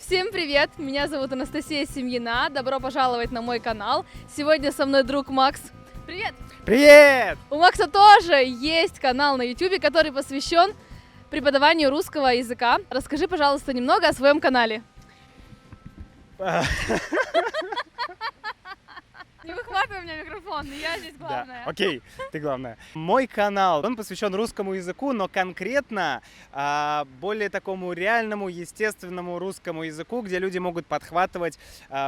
Всем привет! Меня зовут Анастасия Семьина. Добро пожаловать на мой канал. Сегодня со мной друг Макс. Привет! Привет! У Макса тоже есть канал на YouTube, который посвящен преподаванию русского языка. Расскажи, пожалуйста, немного о своем канале. Не выхватывай у меня микрофон, я здесь главная. Да, окей, ты главная. Мой канал, он посвящен русскому языку, но конкретно более такому реальному, естественному русскому языку, где люди могут подхватывать,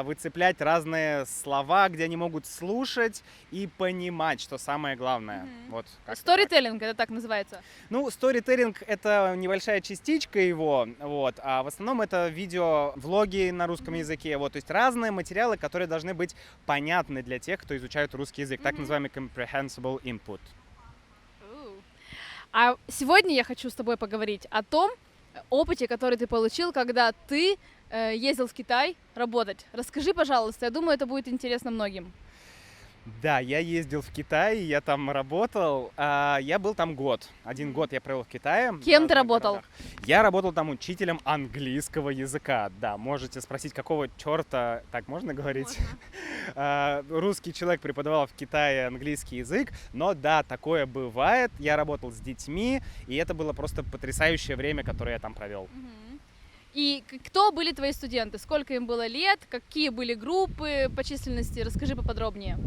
выцеплять разные слова, где они могут слушать и понимать, что самое главное. Вот, Сторителлинг, это так называется? Ну, сторителлинг — это небольшая частичка его, вот, а в основном это видео, влоги на русском языке, вот, то есть разные материалы, которые должны быть понятны для тех, кто изучает русский язык, так называемый comprehensible input. А сегодня я хочу с тобой поговорить о том опыте, который ты получил, когда ты ездил в Китай работать. Расскажи, пожалуйста, я думаю, это будет интересно многим. Да, я ездил в Китай, я там работал, я был там год. 1 год я провел в Китае. Кем ты работал? Городах. Я работал там учителем английского языка. Да, можете спросить, какого черта, так можно говорить? Русский человек преподавал в Китае английский язык, но да, такое бывает. Я работал с детьми, и это было просто потрясающее время, которое я там провел. И кто были твои студенты? Сколько им было лет? Какие были группы по численности? Расскажи поподробнее.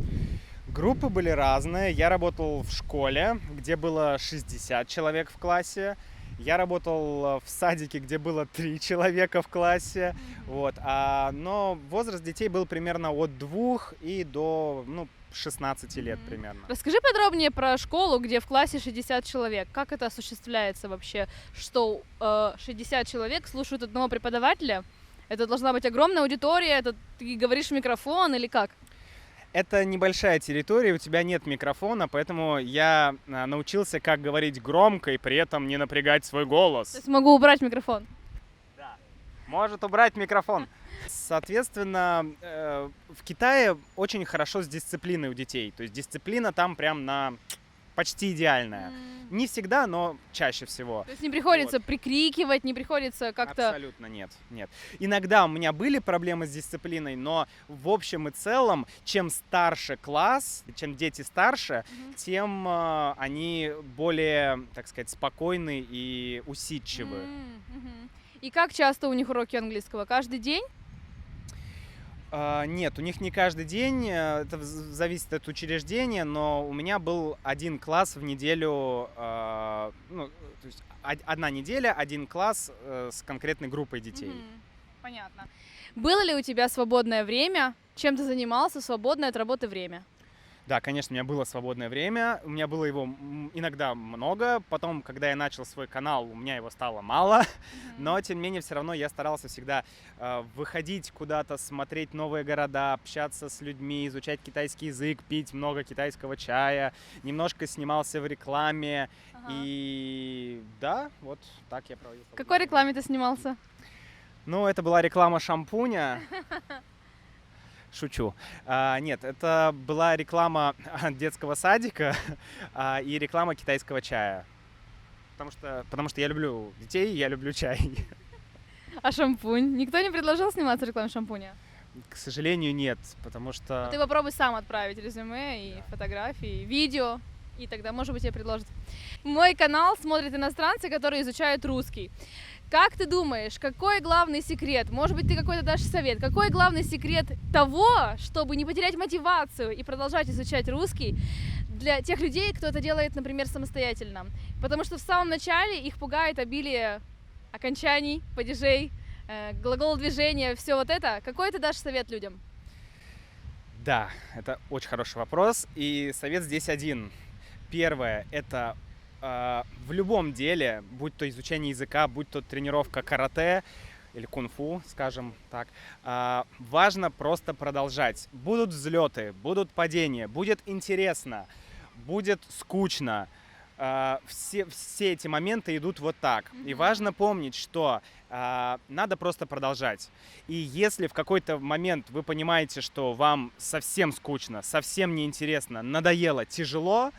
Группы были разные. Я работал в школе, где было 60 человек в классе. Я работал в садике, где было 3 человека в классе. Вот. Но возраст детей был примерно от 2 и до 16 лет примерно. Расскажи подробнее про школу, где в классе 60 человек. Как это осуществляется вообще? Что 60 человек слушают одного преподавателя? Это должна быть огромная аудитория? Это ты говоришь в микрофон или как? Это небольшая территория, у тебя нет микрофона, поэтому я научился, как говорить громко и при этом не напрягать свой голос. То есть могу убрать микрофон? Да. Может убрать микрофон. Соответственно, в Китае очень хорошо с дисциплиной у детей. То есть дисциплина там прям почти идеальная. Не всегда, но чаще всего. То есть не приходится прикрикивать, не приходится как-то... Абсолютно нет. Иногда у меня были проблемы с дисциплиной, но в общем и целом, чем старше класс, чем дети старше, тем они более, так сказать, спокойны и усидчивы. И как часто у них уроки английского? Каждый день? Нет, у них не каждый день, это зависит от учреждения, но у меня был 1 класс в неделю, то есть 1 неделя, 1 класс с конкретной группой детей. Понятно. Было ли у тебя свободное время? Чем ты занимался в свободное от работы время? Да, конечно, у меня было свободное время, у меня было его иногда много, потом, когда я начал свой канал, у меня его стало мало, но, тем не менее, все равно я старался всегда выходить куда-то, смотреть новые города, общаться с людьми, изучать китайский язык, пить много китайского чая, немножко снимался в рекламе, и да, вот так я проводил. В какой рекламе ты снимался? Ну, это была реклама шампуня. Шучу. Нет, это была реклама детского садика и реклама китайского чая. Потому что я люблю детей, я люблю чай. А шампунь? Никто не предложил сниматься в рекламе шампуня? К сожалению, нет, потому что... Ты попробуй сам отправить резюме и фотографии, видео, и тогда, может быть, тебе предложат. Мой канал смотрят иностранцы, которые изучают русский. Как ты думаешь, какой главный секрет? Может быть, ты какой-то дашь совет? Какой главный секрет того, чтобы не потерять мотивацию и продолжать изучать русский для тех людей, кто это делает, например, самостоятельно? Потому что в самом начале их пугает обилие окончаний, падежей, глагол движения, все вот это. Какой ты дашь совет людям? Да, это очень хороший вопрос, и совет здесь один. Первое – это в любом деле, будь то изучение языка, будь то тренировка карате или кунг-фу, скажем так, важно просто продолжать. Будут взлеты, будут падения, будет интересно, будет скучно. Все эти моменты идут вот так. И важно помнить, что надо просто продолжать. И если в какой-то момент вы понимаете, что вам совсем скучно, совсем неинтересно, надоело, тяжело,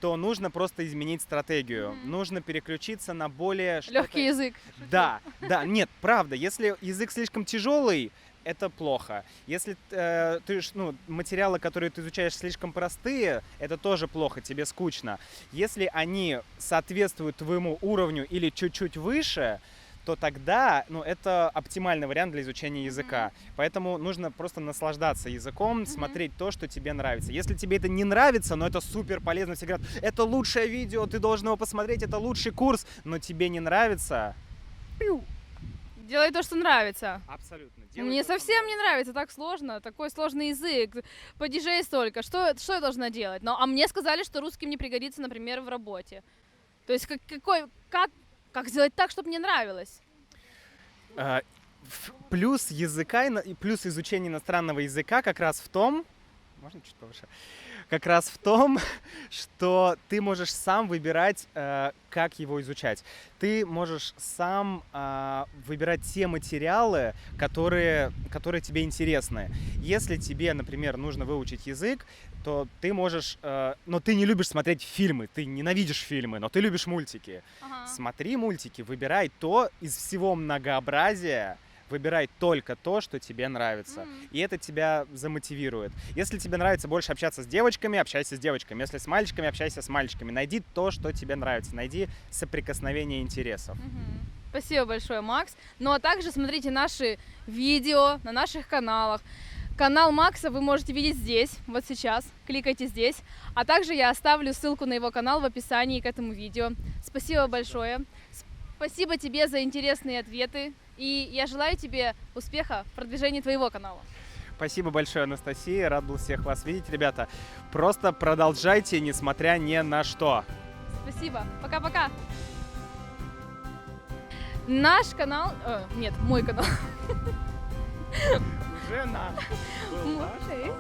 то нужно просто изменить стратегию. Мгм. Нужно переключиться на более... Легкий язык. Да, да, нет, правда, если язык слишком тяжелый, это плохо. Если материалы, которые ты изучаешь, слишком простые, это тоже плохо, тебе скучно. Если они соответствуют твоему уровню или чуть-чуть выше, то тогда, это оптимальный вариант для изучения языка. Поэтому нужно просто наслаждаться языком, смотреть то, что тебе нравится. Если тебе это не нравится, но это супер полезно, все говорят, это лучшее видео, ты должен его посмотреть, это лучший курс, но тебе не нравится, Делай то, что нравится. абсолютно. Мне совсем не нравится, так сложно, такой сложный язык, подиджей столько, что я должна делать? А мне сказали, что русский мне пригодится, например, в работе. То есть как сделать так, чтобы мне нравилось? Плюс языка и плюс изучения иностранного языка как раз в том, можно чуть повыше, как раз в том, что ты можешь сам выбирать, как его изучать. Ты можешь сам выбирать те материалы, которые тебе интересны. Если тебе, например, нужно выучить язык, то ты можешь... но ты не любишь смотреть фильмы, ты ненавидишь фильмы, но ты любишь мультики. Ага. Смотри мультики, выбирай то из всего многообразия, выбирай только то, что тебе нравится. И это тебя замотивирует. Если тебе нравится больше общаться с девочками, общайся с девочками. Если с мальчиками, общайся с мальчиками. Найди то, что тебе нравится. Найди соприкосновение интересов. Спасибо большое, Макс. Ну а также смотрите наши видео на наших каналах. Канал Макса вы можете видеть здесь, вот сейчас. Кликайте здесь. А также я оставлю ссылку на его канал в описании к этому видео. Спасибо большое. Спасибо тебе за интересные ответы. И я желаю тебе успеха в продвижении твоего канала. Спасибо большое, Анастасия. Рад был всех вас видеть, ребята. Просто продолжайте, несмотря ни на что. Спасибо. Пока-пока. Наш канал... нет, мой канал. Уже наш. Был наш. Мой.